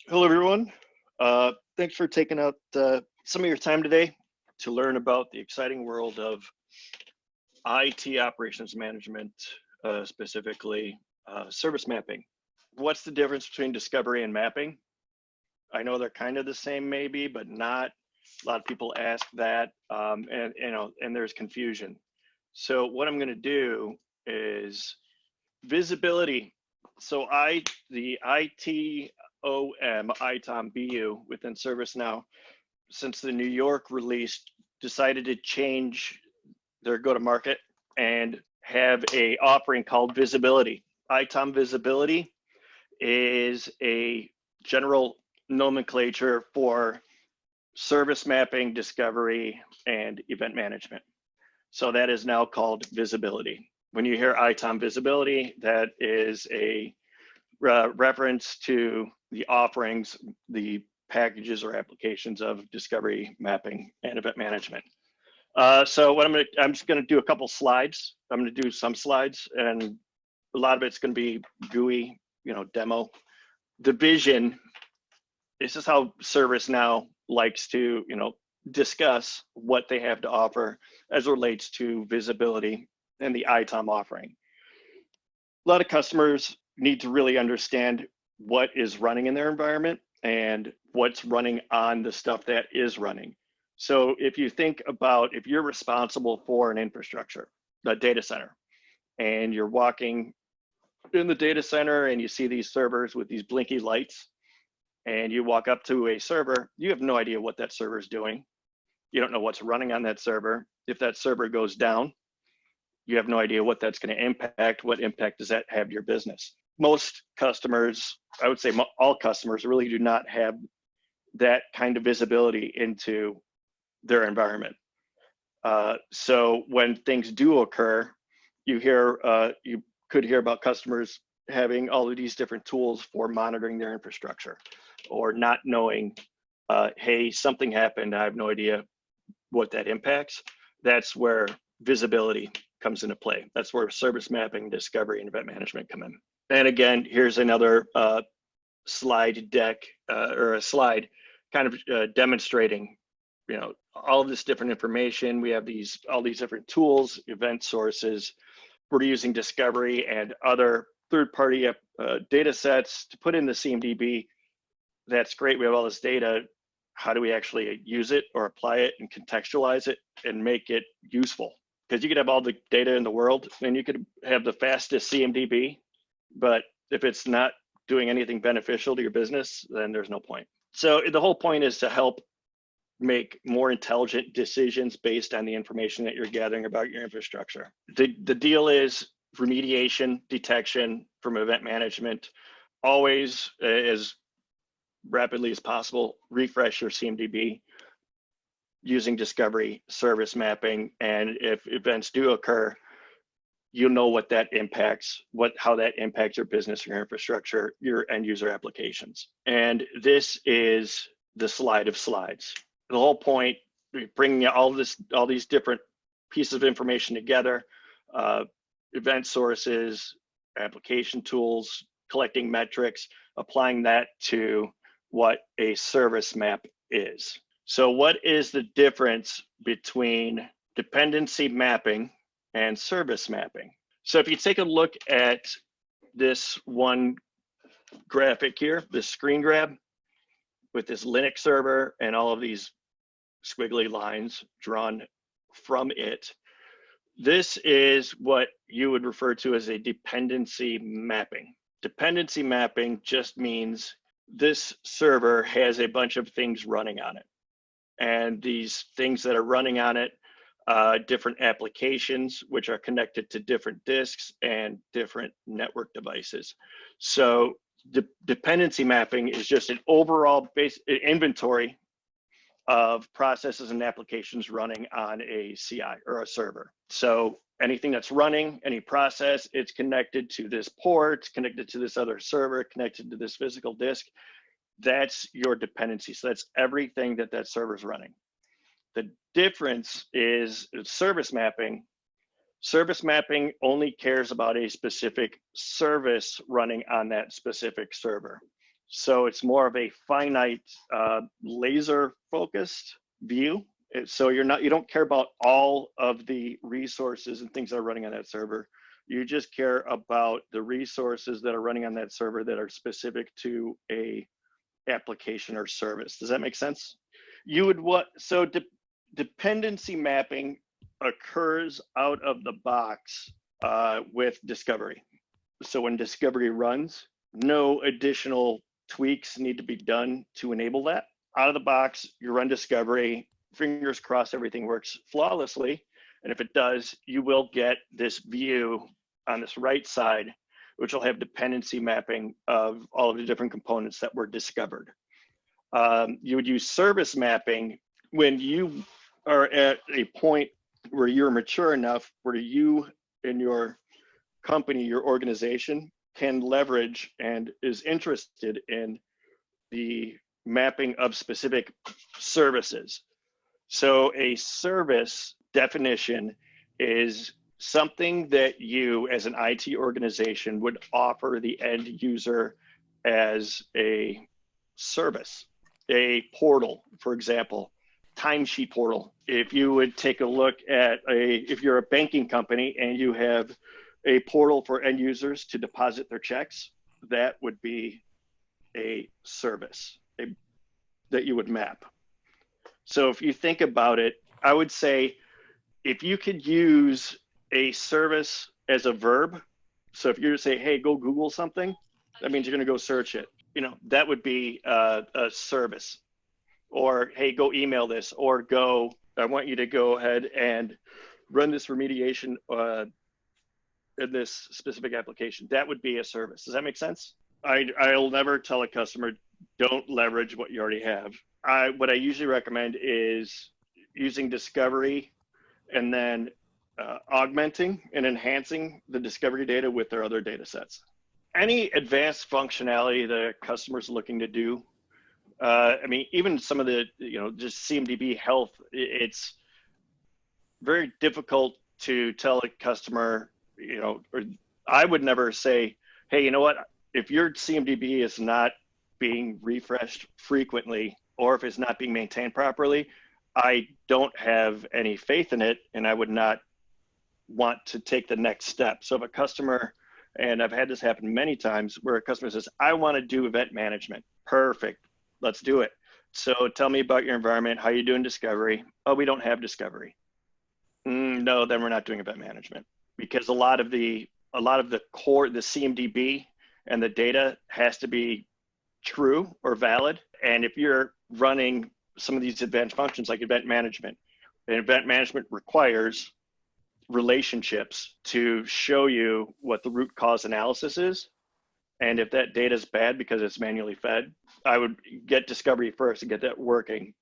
Hello, everyone. Thanks for taking out some of your time today to learn about the exciting world of IT operations management, specifically service mapping. What's the difference between discovery and mapping? I know they're kind of the same, maybe, but not. A lot of people ask that, and there's confusion. So what I'm going to do is visibility. So the ITOM, ITOM BU within ServiceNow, since the New York release, decided to change their go-to-market and have a offering called Visibility. ITOM Visibility is a general nomenclature for service mapping, discovery, and event management. So that is now called Visibility. When you hear ITOM Visibility, that is a reference to the offerings, the packages or applications of discovery, mapping, and event management. So what I'm just gonna do a couple slides. I'm gonna do some slides, and a lot of it's gonna be GUI, demo. The vision, this is how ServiceNow likes to, discuss what they have to offer as it relates to visibility and the ITOM offering. A lot of customers need to really understand what is running in their environment and what's running on the stuff that is running. So if you think about, if you're responsible for an infrastructure, a data center, and you're walking in the data center and you see these servers with these blinky lights, and you walk up to a server, you have no idea what that server is doing. You don't know what's running on that server. If that server goes down, you have no idea what that's going to impact. What impact does that have to your business? Most customers, I would say all customers, really do not have that kind of visibility into their environment. So when things do occur, you could hear about customers having all of these different tools for monitoring their infrastructure, or not knowing, hey, something happened, I have no idea what that impacts. That's where visibility comes into play. That's where service mapping, discovery, and event management come in. And again, here's another slide deck or a slide kind of demonstrating, all of this different information. We have all these different tools, event sources. We're using discovery and other third-party data sets to put in the CMDB. That's great. We have all this data. How do we actually use it or apply it and contextualize it and make it useful? Because you could have all the data in the world and you could have the fastest CMDB, but if it's not doing anything beneficial to your business, then there's no point. So the whole point is to help make more intelligent decisions based on the information that you're gathering about your infrastructure. The deal is remediation, detection from event management, always as rapidly as possible, refresh your CMDB using discovery, service mapping, and if events do occur, you'll know what that impacts, how that impacts your business, your infrastructure, your end user applications. And this is the slide of slides. The whole point, bringing all these different pieces of information together, event sources, application tools, collecting metrics, applying that to what a service map is. So what is the difference between dependency mapping and service mapping? So if you take a look at this one graphic here, this screen grab with this Linux server and all of these squiggly lines drawn from it, this is what you would refer to as a dependency mapping. Dependency mapping just means this server has a bunch of things running on it. And these things that are running on it, different applications, which are connected to different disks and different network devices. So dependency mapping is just an overall base inventory of processes and applications running on a CI or a server. So anything that's running, any process, it's connected to this port, connected to this other server, connected to this physical disk. That's your dependency. So that's everything that server's running. The difference is service mapping. Service mapping only cares about a specific service running on that specific server. So it's more of a finite, laser focused view. So you don't care about all of the resources and things that are running on that server. You just care about the resources that are running on that server that are specific to a application or service. Does that make sense? You would dependency mapping occurs out of the box with discovery. So when discovery runs, no additional tweaks need to be done to enable that. Out of the box, you run discovery, fingers crossed everything works flawlessly. And if it does, you will get this view on this right side, which will have dependency mapping of all of the different components that were discovered. You would use service mapping when you are at a point where you're mature enough where you and your company, your organization can leverage and is interested in the mapping of specific services. So a service definition is something that you as an IT organization would offer the end user as a service, a portal, for example, timesheet portal. If you would take a look at if you're a banking company and you have a portal for end users to deposit their checks, that would be a service that you would map. So if you think about it, I would say if you could use a service as a verb, so if you say, hey, go Google something, that means you're going to go search it. That would be a service. Or, hey, go email this, or I want you to go ahead and run this remediation in this specific application. That would be a service. Does that make sense? I'll never tell a customer, don't leverage what you already have. What I usually recommend is using discovery and then augmenting and enhancing the discovery data with their other data sets. Any advanced functionality that a customer's looking to do, even some of the, just CMDB health, it's very difficult to tell a customer, or I would never say, hey, you know what, if your CMDB is not being refreshed frequently, or if it's not being maintained properly, I don't have any faith in it, and I would not want to take the next step. So if a customer, and I've had this happen many times, where a customer says, I want to do event management. Perfect, let's do it. So tell me about your environment, how you doing discovery? Oh, we don't have discovery. No, then we're not doing event management, because a lot of the core, the CMDB and the data has to be true or valid. And if you're running some of these advanced functions like event management, and event management requires relationships to show you what the root cause analysis is. And if that data is bad because it's manually fed, I would get discovery first and get that working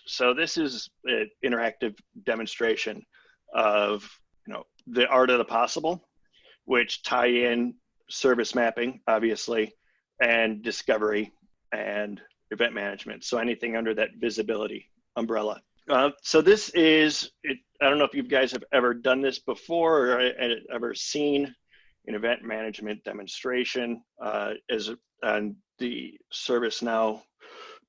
So this is an interactive demonstration of, the art of the possible, which tie in service mapping, obviously, and discovery and event management. So anything under that visibility umbrella. So this is, I don't know if you guys have ever done this before or ever seen an event management demonstration on the ServiceNow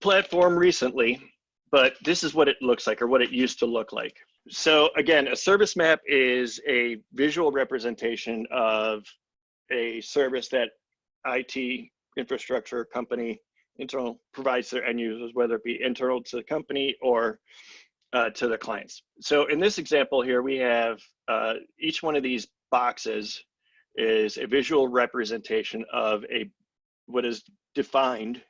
platform recently, but this is what it looks like, or what it used to look like. So again, a service map is a visual representation of a service that IT infrastructure company internal provides their end users, whether it be internal to the company or to the clients. So in this example here, we have each one of these boxes is a visual representation of what is defined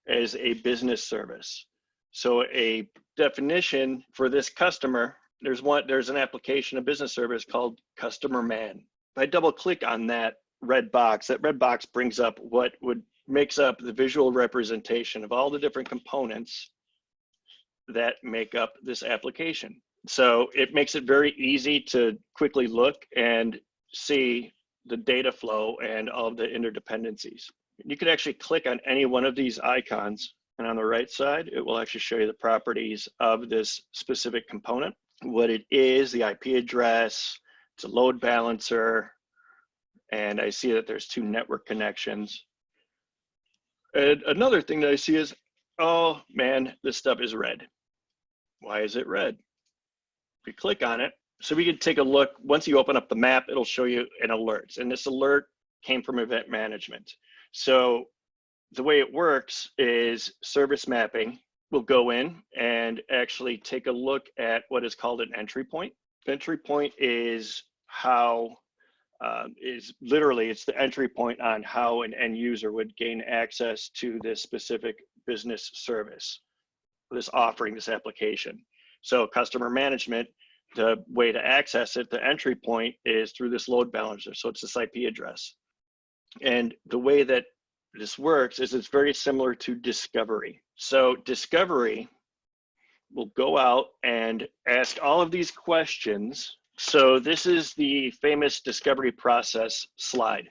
as a business service. So a definition for this customer, there's an application, a business service called Customer Man. If I double click on that red box brings up makes up the visual representation of all the different components that make up this application. So it makes it very easy to quickly look and see the data flow and all of the interdependencies. You can actually click on any one of these icons, and on the right side, it will actually show you the properties of this specific component, what it is, the IP address, it's a load balancer, and I see that there's 2 network connections. And another thing that I see is, oh man, this stuff is red. Why is it red? We click on it. So we can take a look. Once you open up the map, it'll show you an alert. And this alert came from event management. So the way it works is service mapping will go in and actually take a look at what is called an entry point. Entry point is how it's the entry point on how an end user would gain access to this specific business service, this offering, this application. So customer management, the way to access it, the entry point is through this load balancer. So it's this IP address. And the way that this works is it's very similar to discovery. So discovery will go out and ask all of these questions. So this is the famous discovery process slide.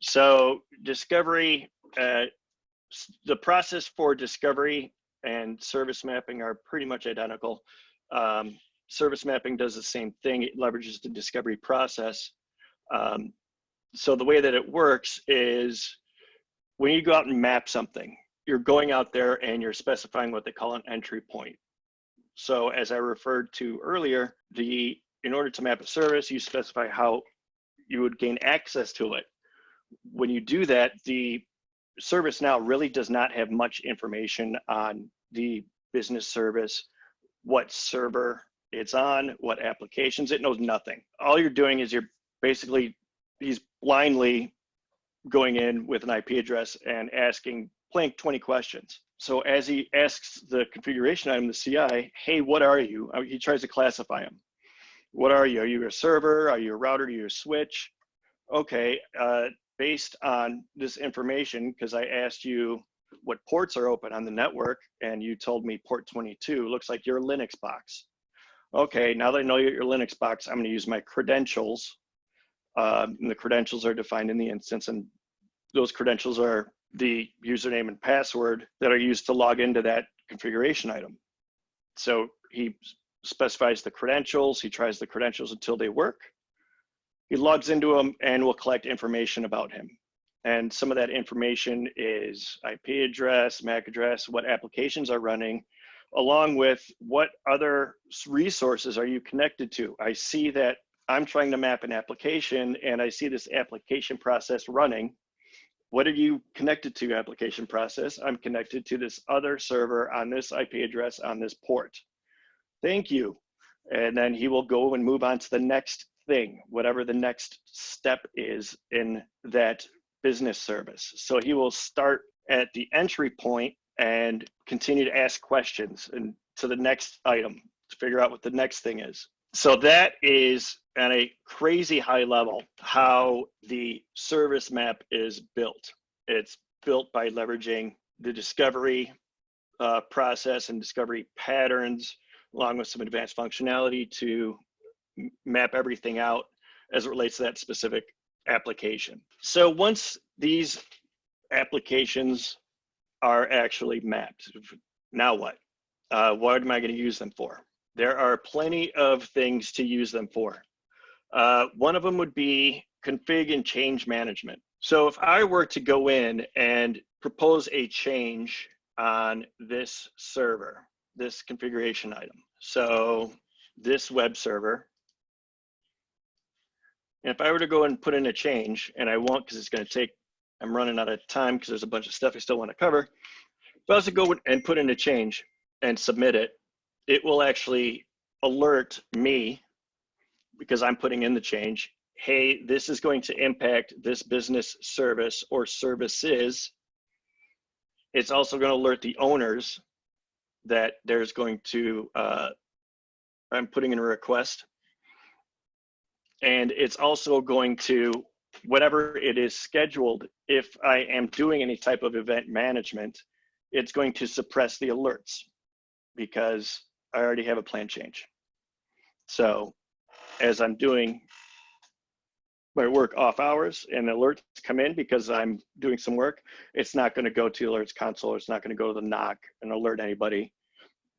So discovery, the process for discovery and service mapping are pretty much identical. Service mapping does the same thing. It leverages the discovery process. So the way that it works is when you go out and map something, you're going out there and you're specifying what they call an entry point. So as I referred to earlier, in order to map a service, you specify how you would gain access to it. When you do that, the ServiceNow really does not have much information on the business service, what server it's on, what applications. It knows nothing. All you're doing is he's blindly going in with an IP address and playing 20 questions. So as he asks the configuration item, the CI, hey, what are you? He tries to classify them. What are you? Are you a server? Are you a router? Are you a switch? Okay, based on this information, because I asked you what ports are open on the network and you told me port 22, looks like you're a Linux box. Okay, now that I know you're a Linux box, I'm gonna use my credentials. And the credentials are defined in the instance, and those credentials are the username and password that are used to log into that configuration item. So he specifies the credentials, he tries the credentials until they work. He logs into them and will collect information about him. And some of that information is IP address, MAC address, what applications are running, along with what other resources are you connected to. I see that I'm trying to map an application and I see this application process running. What are you connected to, application process? I'm connected to this other server on this IP address on this port. Thank you. And then he will go and move on to the next thing, whatever the next step is in that business service. So he will start at the entry point and continue to ask questions and to the next item to figure out what the next thing is. So that is at a crazy high level how the service map is built. It's built by leveraging the discovery process and discovery patterns, along with some advanced functionality to map everything out as it relates to that specific application. So once these applications are actually mapped, now what? What am I going to use them for? There are plenty of things to use them for. One of them would be config and change management. So if I were to go in and propose a change on this server, this configuration item, so this web server, and if I were to go and put in a change, and I won't because it's going to take, I'm running out of time because there's a bunch of stuff I still want to cover. If I was to go and put in a change and submit it, it will actually alert me, because I'm putting in the change, hey, this is going to impact this business service or services. It's also going to alert the owners that there's going to, I'm putting in a request. And it's also going to, whatever it is scheduled, if I am doing any type of event management, it's going to suppress the alerts because I already have a plan change. So as I'm doing my work off hours and alerts come in because I'm doing some work, it's not going to go to the alerts console. It's not going to go to the NOC and alert anybody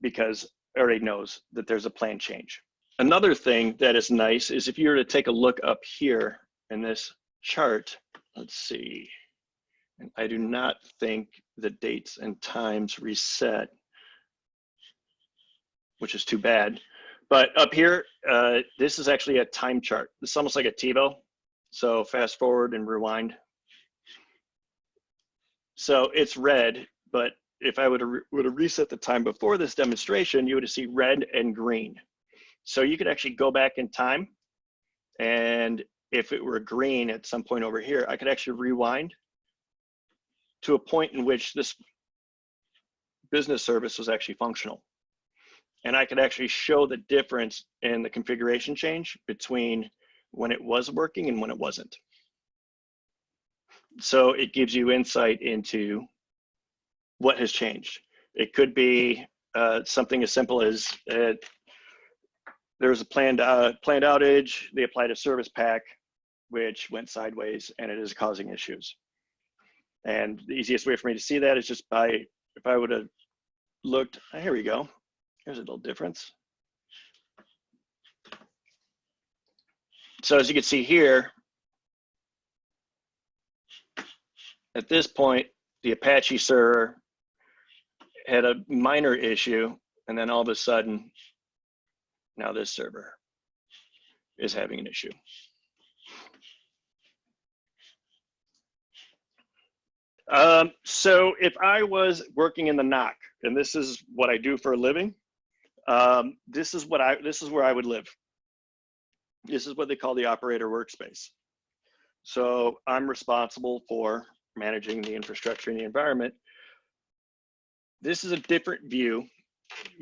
because it already knows that there's a plan change. Another thing that is nice is if you were to take a look up here in this chart, let's see, And I do not think the dates and times reset, which is too bad. But up here, this is actually a time chart. It's almost like a TiVo. So fast forward and rewind. So it's red, but if I would have reset the time before this demonstration, you would have seen red and green. So you could actually go back in time, and if it were green at some point over here, I could actually rewind to a point in which this business service was actually functional. And I could actually show the difference in the configuration change between when it was working and when it wasn't. So it gives you insight into what has changed. It could be something as simple as there was a planned outage, they applied a service pack, which went sideways, and it is causing issues. And the easiest way for me to see that is just by, if I would have looked, here we go. Here's a little difference. So as you can see here, at this point, the Apache server had a minor issue, and then all of a sudden, now this server is having an issue. So if I was working in the NOC, and this is what I do for a living, this is where I would live. This is what they call the operator workspace. So I'm responsible for managing the infrastructure and the environment. This is a different view,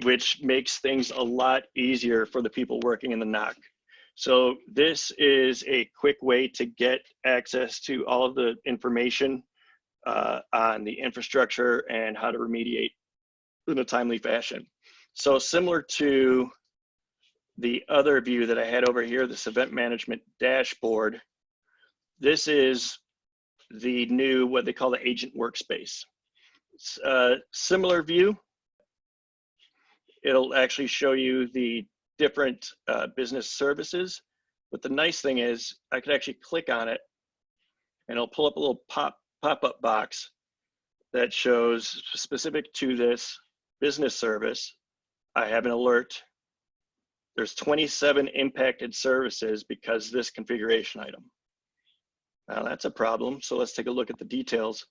which makes things a lot easier for the people working in the NOC. So this is a quick way to get access to all of the information on the infrastructure and how to remediate in a timely fashion. So similar to the other view that I had over here, this event management dashboard, this is the new, what they call the agent workspace. Similar view. It'll actually show you the different business services. But the nice thing is I could actually click on it and it'll pull up a little pop-up box that shows specific to this business service. I have an alert. There's 27 impacted services because this configuration item. Now that's a problem. So let's take a look at the details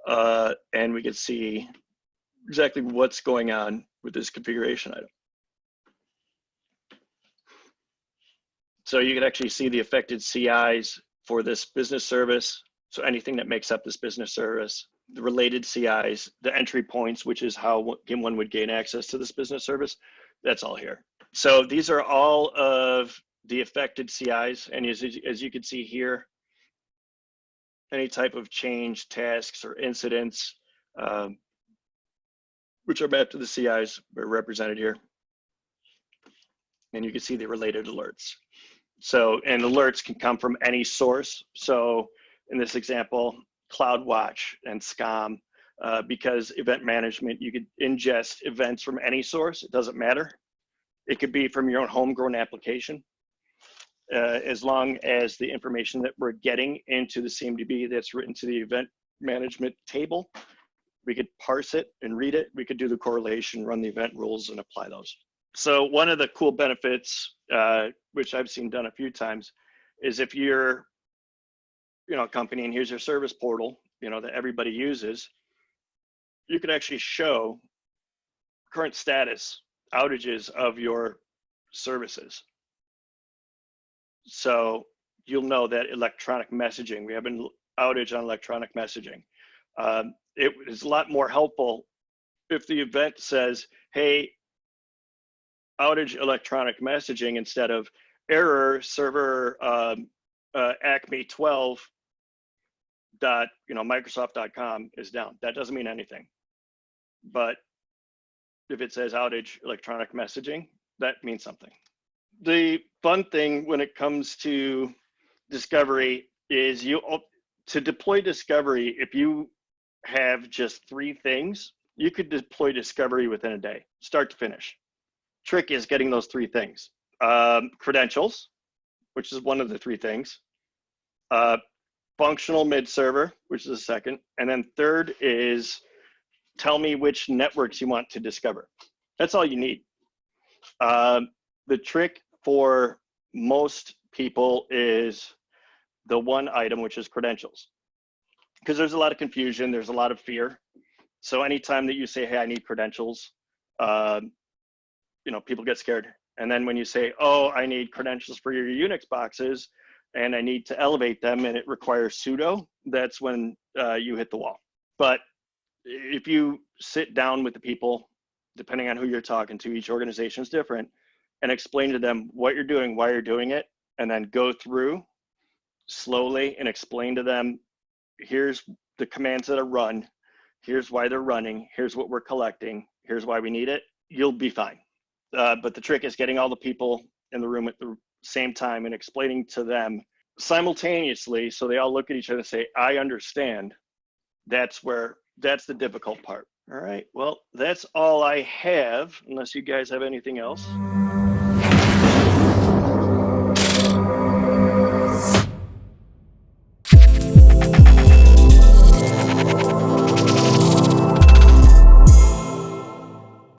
and we can see exactly what's going on with this configuration item. So you can actually see the affected CIs for this business service. So anything that makes up this business service, the related CIs, the entry points, which is how one would gain access to this business service, that's all here. So these are all of the affected CIs. And as you can see here, any type of change, tasks, or incidents, which are mapped to the CIs, are represented here. And you can see the related alerts. So, and alerts can come from any source. So in this example, CloudWatch and SCOM, because event management, you could ingest events from any source, it doesn't matter. It could be from your own homegrown application. As long as the information that we're getting into the CMDB that's written to the event management table, we could parse it and read it. We could do the correlation, run the event rules, and apply those. So one of the cool benefits, which I've seen done a few times, is if you're, a company and here's your service portal, that everybody uses, you could actually show current status outages of your services. So you'll know that electronic messaging, we have an outage on electronic messaging. It is a lot more helpful if the event says, hey, outage electronic messaging instead of error server acme 12 dot microsoft.com is down. That doesn't mean anything. But if it says outage electronic messaging, that means something. The fun thing when it comes to discovery is to deploy discovery, if you have just 3 things, you could deploy discovery within a day, start to finish. Trick is getting those 3 things. Credentials, which is one of the 3 things. functional mid-server, which is the second. And then third is tell me which networks you want to discover. That's all you need. The trick for most people is the one item, which is credentials. Because there's a lot of confusion, there's a lot of fear. So anytime that you say, hey, I need credentials, people get scared. And then when you say, oh, I need credentials for your Unix boxes and I need to elevate them and it requires sudo, that's when you hit the wall. But if you sit down with the people, depending on who you're talking to, each organization is different, and explain to them what you're doing, why you're doing it, and then go through slowly and explain to them, here's the commands that are run, here's why they're running, here's what we're collecting, here's why we need it, you'll be fine. But the trick is getting all the people in the room at the same time and explaining to them simultaneously so they all look at each other and say, I understand. That's the difficult part. All right, well, that's all I have, unless you guys have anything else.